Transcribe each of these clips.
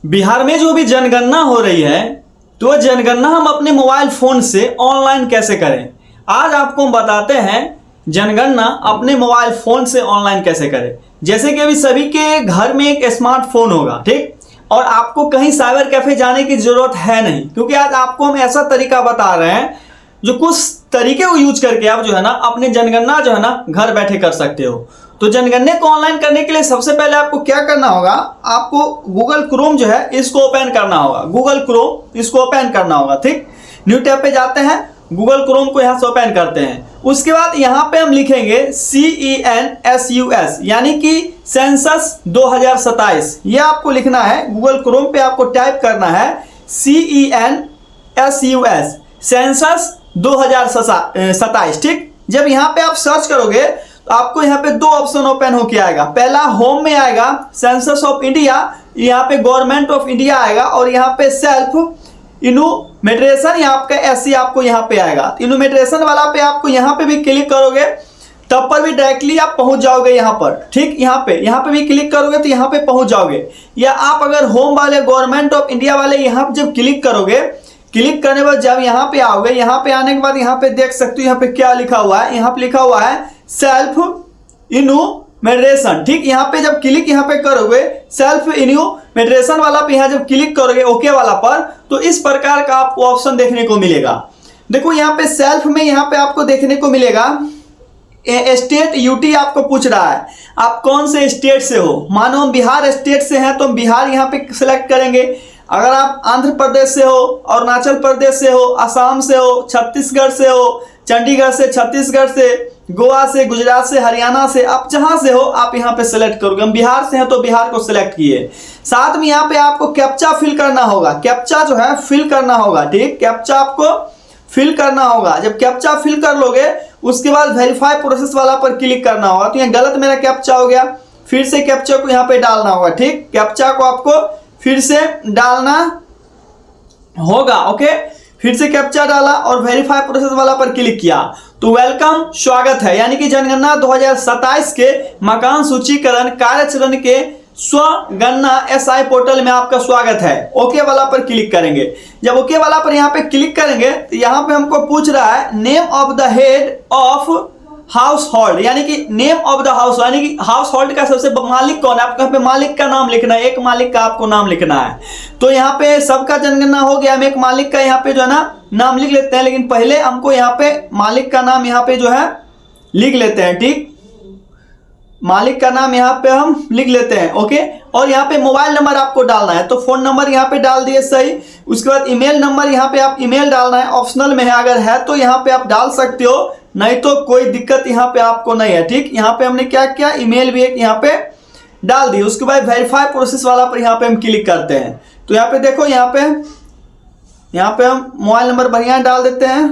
बिहार में जो भी जनगणना हो रही है तो जनगणना हम अपने मोबाइल फोन से ऑनलाइन कैसे करें। आज आपको हम बताते हैं जनगणना अपने मोबाइल फोन से ऑनलाइन कैसे करें। जैसे कि अभी सभी के घर में एक स्मार्टफोन होगा, ठीक, और आपको कहीं साइबर कैफे जाने की जरूरत है नहीं, क्योंकि आज आपको हम ऐसा तरीका बता रहे हैं जो कुछ तरीके को यूज करके आप जो है ना अपने जनगणना जो है ना घर बैठे कर सकते हो। तो जनगणना को ऑनलाइन करने के लिए सबसे पहले आपको क्या करना होगा, आपको गूगल क्रोम जो है इसको ओपन करना होगा। गूगल क्रोम इसको ओपन करना होगा, ठीक। न्यू टैब पे जाते हैं, गूगल क्रोम को यहाँ से ओपन करते हैं। उसके बाद यहाँ पे हम लिखेंगे CENSUS यानी कि सेंसस 2027, ये आपको लिखना है। गूगल क्रोम पे आपको टाइप करना है CENSUS सेंसस 2027, ठीक। जब यहाँ पे आप सर्च करोगे तो आपको यहाँ पे दो ऑप्शन ओपन होके आएगा। पहला होम में आएगा सेंसस ऑफ इंडिया, यहाँ पे गवर्नमेंट ऑफ इंडिया आएगा, और यहाँ पे सेल्फ इन्यूमरेशन यहाँ आपका SC आपको यहाँ पे आएगा। इन्यूमरेशन वाला पे आपको यहाँ पे भी क्लिक करोगे तब पर भी डायरेक्टली आप पहुंच जाओगे यहाँ पर, ठीक। यहाँ पे भी क्लिक करोगे तो यहाँ पे पहुंच जाओगे। या आप अगर होम वाले गवर्नमेंट ऑफ इंडिया वाले यहाँ जब क्लिक करोगे, क्लिक करने के बाद जब यहाँ पे आओगे, यहाँ पे आने के बाद यहाँ पे देख सकते हो यहाँ पे क्या लिखा हुआ है। यहाँ पे लिखा हुआ है सेल्फ इन्यूमरेशन, ठीक। यहाँ पे जब क्लिक यहाँ पे करोगे सेल्फ इन्यूमरेशन वाला पे यहाँ जब क्लिक करोगे ओके वाला पर, तो इस प्रकार का आपको ऑप्शन देखने को मिलेगा। देखो यहाँ पे सेल्फ में यहाँ पे आपको देखने को मिलेगा स्टेट यूटी आपको पूछ रहा है आप कौन से स्टेट से हो। मानो हम बिहार स्टेट से हैं तो हम बिहार यहाँ पे सिलेक्ट करेंगे। अगर आप आंध्र प्रदेश से हो, अरुणाचल प्रदेश से हो, असम से हो, छत्तीसगढ़ से हो, चंडीगढ़ से, छत्तीसगढ़ से, गोवा से, गुजरात से, हरियाणा से, आप जहां से हो आप यहाँ पे सिलेक्ट करोगे। हम बिहार से हैं तो बिहार को सिलेक्ट किए। साथ में यहाँ पे आपको कैप्चा फिल करना होगा। कैप्चा जो है फिल करना होगा, ठीक। कैप्चा आपको फिल करना होगा। जब कैप्चा फिल कर लोगे उसके बाद वेरीफाई प्रोसेस वाला पर क्लिक करना होगा। तो यहाँ गलत मेरा कैप्चा हो गया, फिर से कैप्चा को यहाँ पे डालना होगा, ठीक। कैप्चा को आपको फिर से डालना होगा, ओके। फिर से कैप्चा डाला और वेरीफाई प्रोसेस वाला पर क्लिक किया तो वेलकम, स्वागत है, यानी कि जनगणना 2027 के मकान सूचीकरण कार्यचरण के स्वगणना SI पोर्टल में आपका स्वागत है। ओके वाला पर क्लिक करेंगे। जब ओके वाला पर यहाँ पे क्लिक करेंगे तो यहाँ पे हमको पूछ रहा है name of the head of house hold, यानी कि नेम ऑफ द हाउस, यानी कि हाउस होल्ड का सबसे मालिक कौन है। आपको यहाँ पे मालिक का नाम लिखना है, एक मालिक का आपको नाम लिखना है। तो यहाँ पे सबका जनगणना हो गया, हम एक मालिक का यहाँ पे जो है ना नाम लिख लेते हैं, लेकिन पहले हमको यहाँ पे मालिक का नाम यहाँ पे जो है लिख लेते हैं, ठीक। मालिक का नाम यहाँ पे हम लिख लेते हैं, ओके। और यहाँ पे मोबाइल नंबर आपको डालना है, तो फोन नंबर यहाँ पे डाल दिए सही। उसके बाद ईमेल नंबर यहाँ पे आप ईमेल डालना है, ऑप्शनल में है, अगर है तो यहाँ पे आप डाल सकते हो, नहीं तो कोई दिक्कत यहाँ पे आपको नहीं है, ठीक। यहाँ पे हमने क्या किया, ईमेल भी एक यहाँ पे डाल दी। उसके बाद वेरीफाई प्रोसेस वाला पर यहाँ पे हम क्लिक करते हैं। तो यहाँ पे देखो, यहाँ पे हम मोबाइल नंबर बढ़िया डाल देते हैं,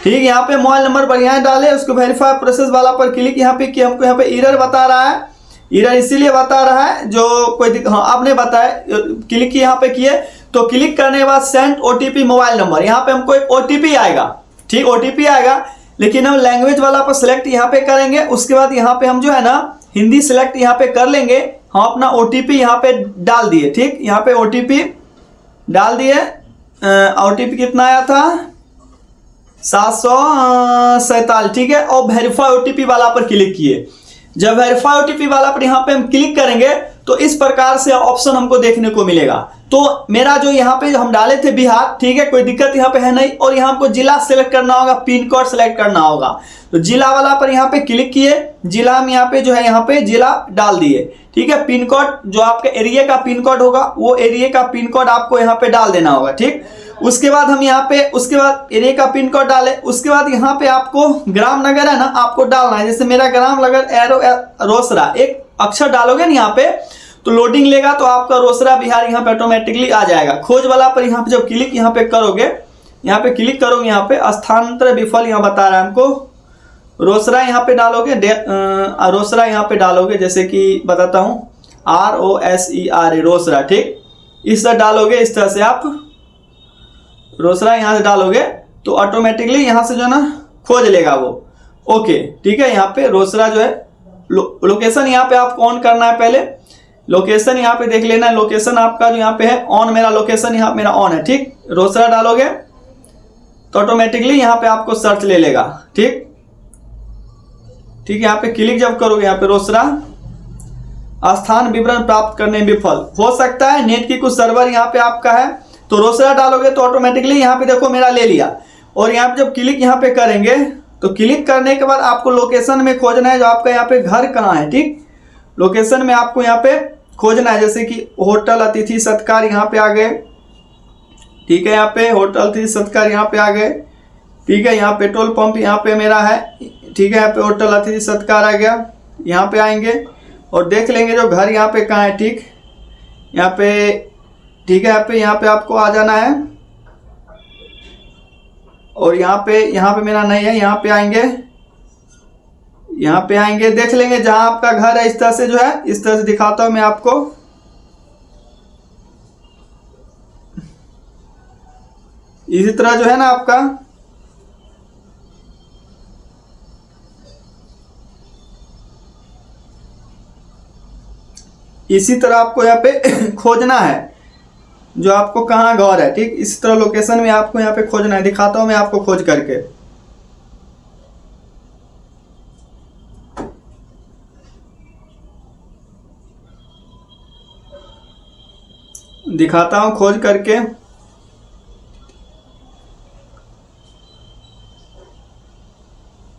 ठीक। यहाँ पे मोबाइल नंबर बढ़िया डाले, उसको वेरीफाई प्रोसेस वाला पर क्लिक यहाँ पे किया। हमको यहाँ पे एरर बता रहा है, एरर इसीलिए बता रहा है जो कोई हाँ आपने बताया, क्लिक यहाँ पे किए तो क्लिक करने के बाद सेंड OTP मोबाइल नंबर, यहाँ पे हमको एक OTP आएगा, ठीक। OTP आएगा, लेकिन हम लैंग्वेज वाला पर सिलेक्ट यहाँ पे करेंगे। उसके बाद यहाँ पे हम जो है ना हिंदी सिलेक्ट यहाँ पे कर लेंगे। हम अपना OTP यहाँ पे डाल दिए, ठीक। यहाँ पे OTP डाल दिए। OTP कितना आया था, 747, ठीक है। और वेरीफाई OTP वाला पर क्लिक किए। जब वेरीफाई OTP वाला पर यहाँ पे हम क्लिक करेंगे तो इस प्रकार से ऑप्शन हमको देखने को मिलेगा। तो मेरा जो यहाँ पे हम डाले थे बिहार, ठीक है, कोई दिक्कत यहाँ पे है नहीं। और यहाँ हमको जिला सेलेक्ट करना होगा, पिन कोड सेलेक्ट करना होगा। तो जिला वाला पर यहाँ पे क्लिक किए, जिला में यहाँ पे जो है यहाँ पे जिला डाल दिए, ठीक है। पिन कोड जो आपके एरिया का पिन कोड होगा वो एरिया का पिन कोड आपको यहाँ पे डाल देना होगा, ठीक। उसके बाद हम यहाँ पे उसके बाद एरिया का पिन कोड डाले। उसके बाद यहाँ पे आपको ग्राम नगर है ना आपको डालना है। जैसे मेरा ग्राम नगर रोसड़ा, एक अक्षर डालोगे ना यहाँ पे तो लोडिंग लेगा तो आपका रोसड़ा बिहार यहाँ पे ऑटोमेटिकली आ जाएगा। खोज वाला पर यहाँ पे जब क्लिक यहाँ पे करोगे, यहाँ पे क्लिक करोगे, यहाँ पे स्थानांतर विफल यहाँ बता रहा है हमको। रोसड़ा यहाँ पे डालोगे, रोसड़ा यहाँ पे डालोगे, जैसे कि बताता हूँ ROSERA रोसड़ा, ठीक। इस तरह डालोगे, इस तरह से आप रोसड़ा यहाँ से डालोगे तो ऑटोमेटिकली यहाँ से जो है ना खोज लेगा वो, ओके, ठीक है। यहाँ पे रोसड़ा जो है लोकेशन यहाँ पे आपको ऑन करना है पहले। लोकेशन यहाँ पे देख लेना है, लोकेशन आपका जो यहाँ पे है ऑन, मेरा लोकेशन यहाँ मेरा ऑन है, ठीक। रोसड़ा डालोगे तो ऑटोमेटिकली यहाँ पे आपको सर्च ले लेगा, ठीक। यहाँ पे क्लिक जब करोगे यहाँ पे रोसड़ा स्थान विवरण प्राप्त करने में विफल, हो सकता है नेट की कुछ सर्वर यहाँ पे आपका है, तो रोसड़ा डालोगे तो ऑटोमेटिकली यहाँ पे देखो मेरा ले लिया। और यहाँ पे जब क्लिक यहाँ पे करेंगे तो क्लिक करने के बाद आपको लोकेशन में खोजना है जो आपका यहाँ पे घर कहाँ है, ठीक। लोकेशन में आपको यहाँ पे खोजना है, जैसे कि होटल अतिथि सत्कार यहाँ पे आ गए, ठीक है। यहाँ पे होटल अतिथि सत्कार यहाँ पे आ गए, ठीक है। यहाँ पेट्रोल पंप यहाँ पे मेरा है, ठीक है। यहाँ पे होटल अतिथि सत्कार आ गया, यहाँ पे आएंगे और देख लेंगे जो घर यहाँ पे कहाँ है, ठीक। यहाँ पे ठीक है, यहाँ पे आपको आ जाना है और यहाँ पे मेरा नहीं है, यहाँ पे आएंगे, देख लेंगे जहां आपका घर है। इस तरह से जो है, इस तरह से दिखाता हूं मैं आपको। इसी तरह जो है ना आपका इसी तरह आपको यहाँ पे खोजना है जो आपको कहाँ घर है, ठीक। इसी तरह लोकेशन में आपको यहाँ पे खोजना है, दिखाता हूं मैं आपको खोज करके। दिखाता हूं खोज करके,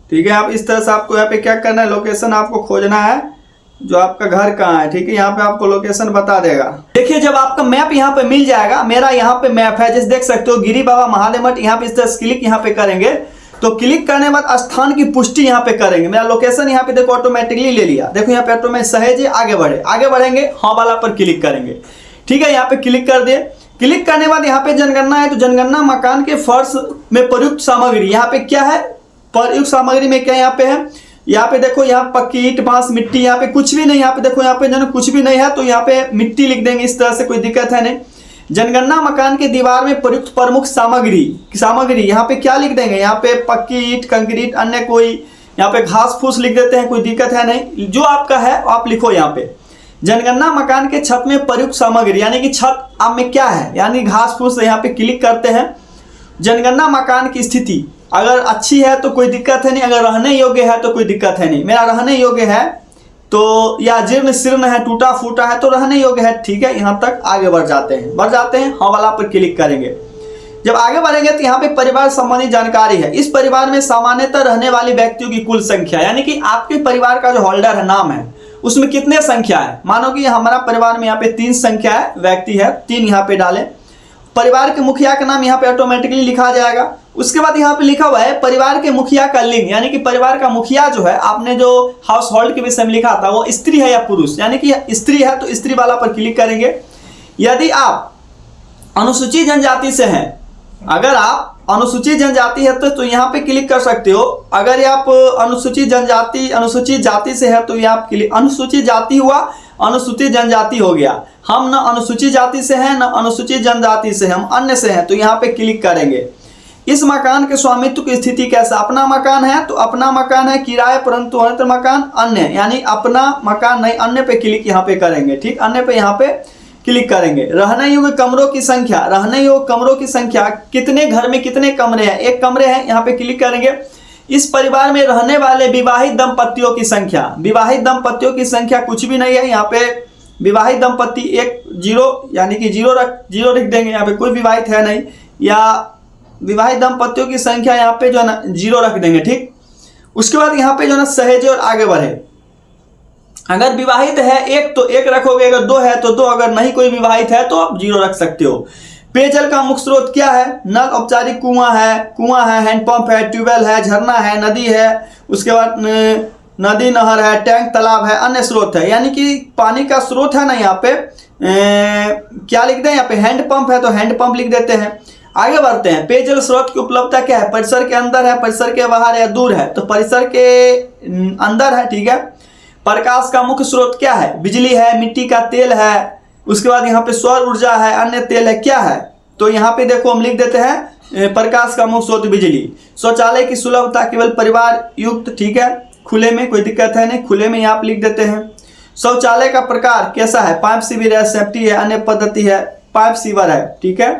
ठीक है। आप इस तरह से आपको यहाँ पे क्या करना है, लोकेशन आपको खोजना है जो आपका घर कहाँ है, ठीक है। यहाँ पे आपको लोकेशन बता देगा। देखिए जब आपका मैप यहाँ पे मिल जाएगा, मेरा यहाँ पे मैप है, जैसे देख सकते हो गिरी बाबा महादेव मठ। यहाँ पे इस तरह से क्लिक यहाँ पे करेंगे तो क्लिक करने के बाद स्थान की पुष्टि यहाँ पे करेंगे। मेरा लोकेशन यहाँ पे देखो ऑटोमेटिकली ले लिया। देखो यहाँ पे ऑटोमेटिक सहेजे आगे बढ़ेंगे, हाँ वाला पर क्लिक करेंगे, ठीक है। यहाँ पे क्लिक कर दिए। क्लिक करने के बाद यहाँ पे जनगणना है, तो जनगणना मकान के फर्श में प्रयुक्त सामग्री, यहाँ पे क्या है, प्रयुक्त सामग्री में क्या यहाँ पे है, यहाँ पे देखो, यहाँ पक्की ईंट बांस मिट्टी, यहाँ पे कुछ भी नहीं। यहाँ पे देखो, यहाँ पे जो कुछ भी नहीं है तो यहाँ पे मिट्टी लिख देंगे, इस तरह से कोई दिक्कत है नहीं। जनगणना मकान के दीवार में प्रयुक्त प्रमुख सामग्री यहाँ पे क्या लिख देंगे, यहाँ पे पक्की ईंट कंक्रीट अन्य कोई, यहाँ पे घास फूस लिख देते हैं, कोई दिक्कत है नहीं। जो आपका है आप लिखो यहाँ पे। जनगणना मकान के छत में प्रयुक्त सामग्री, यानी कि छत आप में क्या है, यानी घास फूस, यहाँ पे क्लिक करते हैं। जनगणना मकान की स्थिति अगर अच्छी है तो कोई दिक्कत है नहीं, अगर रहने योग्य है तो कोई दिक्कत है नहीं। मेरा रहने योग्य है तो, या जीर्ण शीर्ण है, टूटा फूटा है तो रहने योग्य है, ठीक है। यहाँ तक आगे बढ़ जाते हैं, हाँ वाला पर क्लिक करेंगे। जब आगे बढ़ेंगे तो यहाँ पे परिवार संबंधी जानकारी है। इस परिवार में सामान्यतः रहने वाले व्यक्तियों की कुल संख्या, यानी कि आपके परिवार का जो होल्डर है, नाम है, उसमें कितने संख्या है। मानो कि हमारा परिवार में यहाँ पे 3 संख्या है, व्यक्ति है 3, यहाँ पे डालें। परिवार के मुखिया का नाम यहाँ पे ऑटोमेटिकली लिखा जाएगा। उसके बाद यहाँ पे लिखा हुआ है परिवार के मुखिया का लिंग, यानी कि परिवार का मुखिया जो है, आपने जो हाउस होल्ड के विषय में लिखा था वो स्त्री है या पुरुष, यानी कि स्त्री है तो स्त्री वाला पर क्लिक करेंगे। यदि आप अनुसूचित जनजाति से हैं, अगर आप अनुसूचित जनजाति है तो यहाँ पे क्लिक कर सकते हो। अगर आप अनुसूचित जाति से है तो ये आप क्लिक, अनुसूचित जाति हुआ, अनुसूचित जनजाति हो गया। हम न अनुसूचित जाति से हैं न अनुसूचित जनजाति से, हम अन्य से हैं, तो यहाँ पे क्लिक करेंगे। इस मकान के स्वामित्व की स्थिति कैसा, अपना मकान है तो अपना मकान है, किराए परंतु अन्य मकान, अन्य, यानी अपना मकान नहीं, अन्य पे क्लिक यहाँ पे करेंगे, ठीक। अन्य पे यहाँ पे क्लिक करेंगे। रहने योग्य कमरों की संख्या, रहने योग्य कमरों की संख्या, कितने घर में कितने कमरे हैं, 1 कमरे हैं, यहाँ पे क्लिक करेंगे। इस परिवार में रहने वाले विवाहित दंपतियों की संख्या, विवाहित दंपतियों की संख्या कुछ भी नहीं है, यहाँ पे विवाहित दंपति 1 0, यानी कि 0 लिख देंगे, यहाँ पे कोई विवाहित है नहीं, या विवाहित दंपतियों की संख्या यहाँ पे जो है ना 0 रख देंगे, ठीक। उसके बाद यहाँ पे जो है ना सहेजे और आगे बढ़े। अगर विवाहित है 1 तो 1 रखोगे, अगर 2 है तो 2, अगर नहीं कोई विवाहित है तो आप 0 रख सकते हो। पेयजल का मुख्य स्रोत क्या है, नल, औपचारिक कुआं है, हैंडपंप है, ट्यूबवेल है, झरना है, नदी है, उसके बाद नदी नहर है, टैंक तालाब है, अन्य स्रोत है, यानी कि पानी का स्रोत है ना। यहाँ पे क्या लिख दें, यहाँ पे हैंडपंप है तो हैंडपंप लिख देते हैं। आगे बढ़ते हैं। पेयजल स्रोत की उपलब्धता क्या है, परिसर के अंदर है, परिसर के बाहर है, दूर है, तो परिसर के अंदर है, ठीक है। प्रकाश का मुख्य स्रोत क्या है, बिजली है, मिट्टी का तेल है, उसके बाद यहाँ पे सौर ऊर्जा है, अन्य तेल है, क्या है, तो यहाँ पे देखो हम लिख देते हैं प्रकाश का मुख्य स्रोत बिजली। शौचालय की सुलभता केवल परिवार युक्त, ठीक है, खुले में कोई दिक्कत है नहीं, खुले में यहाँ पे लिख देते हैं। शौचालय का प्रकार कैसा है, पाइप सीवर है, सेफ्टी है, अन्य पद्धति है, पाइप सीवर है, ठीक है,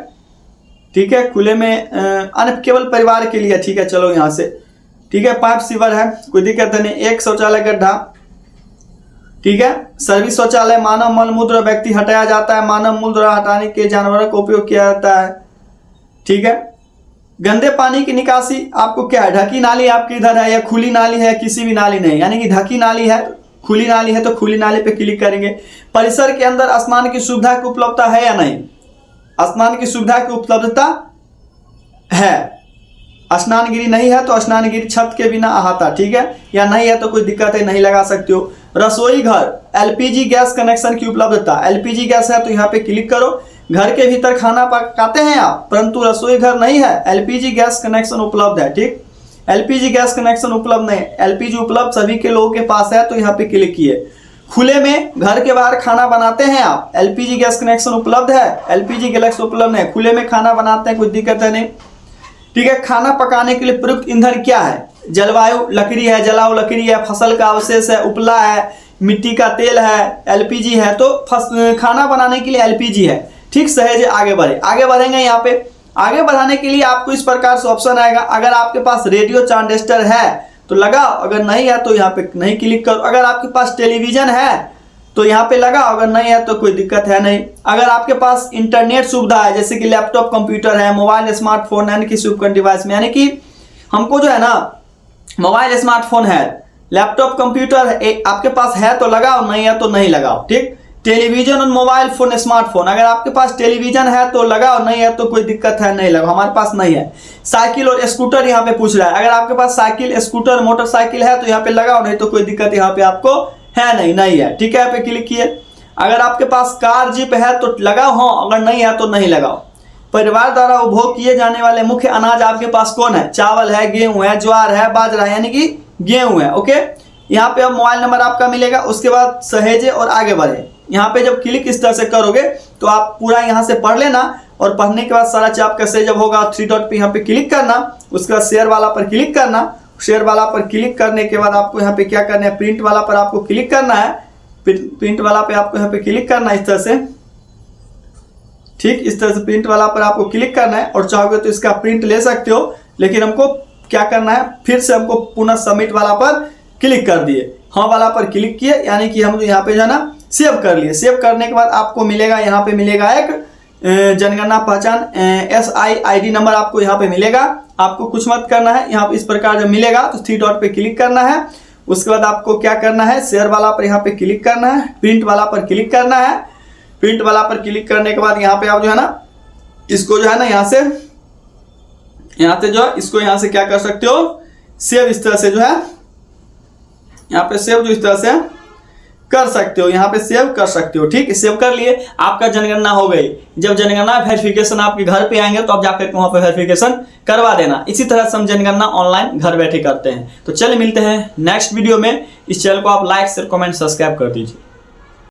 ठीक है, खुले में अन्य केवल परिवार के लिए, ठीक है, चलो यहाँ से, ठीक है, पाइप सीवर है, कोई दिक्कत नहीं। एक शौचालय गड्ढा, ठीक है, सर्विस शौचालय, मानव मल मूत्र व्यक्ति हटाया जाता है, मानव मूत्र हटाने के जानवरों का उपयोग किया जाता है, ठीक है। गंदे पानी की निकासी आपको क्या है, ढकी नाली आपके इधर है या खुली नाली है, किसी भी नाली नहीं, यानी कि ढकी नाली है, खुली नाली है तो खुली नाली पे क्लिक करेंगे। परिसर के अंदर स्नान की सुविधा की उपलब्धता है या नहीं, स्नान की सुविधा की उपलब्धता है, स्नानगिरी नहीं है तो स्नानगिरी छत के बिना अहाता, ठीक है, या नहीं है तो कोई दिक्कत है, नहीं लगा सकते हो। रसोई घर, एलपीजी गैस कनेक्शन की उपलब्धता, एलपीजी गैस है तो यहाँ पे क्लिक करो। घर के भीतर खाना पकाते हैं आप, परंतु रसोई घर नहीं है, एलपीजी गैस कनेक्शन उपलब्ध है, ठीक, एलपीजी गैस कनेक्शन उपलब्ध नहीं, एलपीजी उपलब्ध सभी के लोगों के पास है तो यहाँ पे क्लिक किए। खुले में घर के बाहर खाना बनाते हैं आप, एलपीजी गैस कनेक्शन उपलब्ध है, एलपीजी गैस उपलब्ध है, खुले में खाना बनाते हैं, कोई दिक्कत है नहीं, ठीक है। खाना पकाने के लिए प्रयुक्त ईंधन क्या है, जलवायु लकड़ी है, जलाऊ लकड़ी है, फसल का अवशेष है, उपला है, मिट्टी का तेल है, एलपीजी है, तो खाना बनाने के लिए एलपीजी है, ठीक। सहज आगे बढ़े, आगे बढ़ेंगे। यहाँ पे आगे बढ़ाने के लिए आपको इस प्रकार से ऑप्शन आएगा, अगर आपके पास रेडियो ट्रांजिस्टर है तो लगाओ, अगर नहीं है तो यहाँ पे नहीं क्लिक करो। अगर आपके पास टेलीविजन है तो यहाँ पे लगाओ, अगर नहीं है तो कोई दिक्कत है नहीं। अगर आपके पास इंटरनेट सुविधा है, जैसे कि लैपटॉप कंप्यूटर है, मोबाइल स्मार्टफोन है, किसी उपकरण डिवाइस में, यानी कि हमको जो है ना मोबाइल स्मार्टफोन है, लैपटॉप कंप्यूटर आपके पास है तो लगाओ, नहीं है तो नहीं लगाओ, ठीक। टेलीविजन और मोबाइल फोन स्मार्टफोन, अगर आपके पास टेलीविजन है तो लगाओ, नहीं है तो कोई दिक्कत है, नहीं लगाओ, हमारे पास नहीं है। साइकिल और स्कूटर यहाँ पे पूछ रहा है, अगर आपके पास साइकिल स्कूटर मोटरसाइकिल है तो यहाँ पे लगाओ, नहीं तो कोई दिक्कत यहाँ पे आपको है नहीं है, ठीक है, यहाँ पे क्लिक किए। अगर आपके पास कार जीप है तो लगाओ, हाँ, अगर नहीं है तो नहीं लगाओ। परिवार द्वारा उपभोग किए जाने वाले मुख्य अनाज आपके पास कौन है, चावल है, गेहूं है, ज्वार है, बाजरा है, यानी कि गेहूं है, ओके। यहाँ पे अब मोबाइल नंबर आपका मिलेगा, उसके बाद सहेजे और आगे बढ़े। यहाँ पे जब क्लिक इस तरह से करोगे तो आप पूरा यहाँ से पढ़ लेना, और पढ़ने के बाद सारा चीज आपका सही जब होगा, 3 डॉट पे यहाँ पे क्लिक करना, उसके बाद शेयर वाला पर क्लिक करना। शेयर वाला पर क्लिक करने के बाद आपको यहाँ पे क्या करना है, प्रिंट वाला पर आपको क्लिक करना है, प्रिंट वाला पे आपको यहाँ पे क्लिक करना है इस तरह से, ठीक, इस तरह से प्रिंट वाला पर आपको क्लिक करना है। और चाहोगे तो इसका प्रिंट ले सकते हो, लेकिन हमको क्या करना है, फिर से हमको पुनः सबमिट वाला पर क्लिक कर दिए, हाँ वाला पर क्लिक किए, यानी कि हम यहाँ पे जो है ना सेव कर लिए। सेव करने के बाद आपको मिलेगा, यहाँ पे मिलेगा एक जनगणना पहचान SIID नंबर आपको यहाँ पे मिलेगा। आपको कुछ मत करना है, यहाँ पे इस प्रकार जब मिलेगा तो 3 डॉट पे क्लिक करना है। उसके बाद आपको क्या करना है, शेयर वाला पर यहाँ पे क्लिक करना है, प्रिंट वाला पर क्लिक करना है। प्रिंट वाला पर क्लिक करने के बाद यहाँ पे आप जो है ना इसको जो है ना यहाँ से जो है इसको यहाँ से क्या कर सकते हो, सेव इस तरह से जो है यहाँ पे सेव जो इस तरह से कर सकते हो, यहाँ पे सेव कर सकते हो, ठीक। सेव कर लिए, आपका जनगणना हो गई। जब जनगणना वेरिफिकेशन आपके घर पे आएंगे तो आप जाकर के वहाँ पे वेरिफिकेशन करवा देना। इसी तरह से हम जनगणना ऑनलाइन घर बैठे करते हैं। तो चलिए मिलते हैं नेक्स्ट वीडियो में। इस चैनल को आप लाइक शेयर कमेंट सब्सक्राइब कर दीजिए।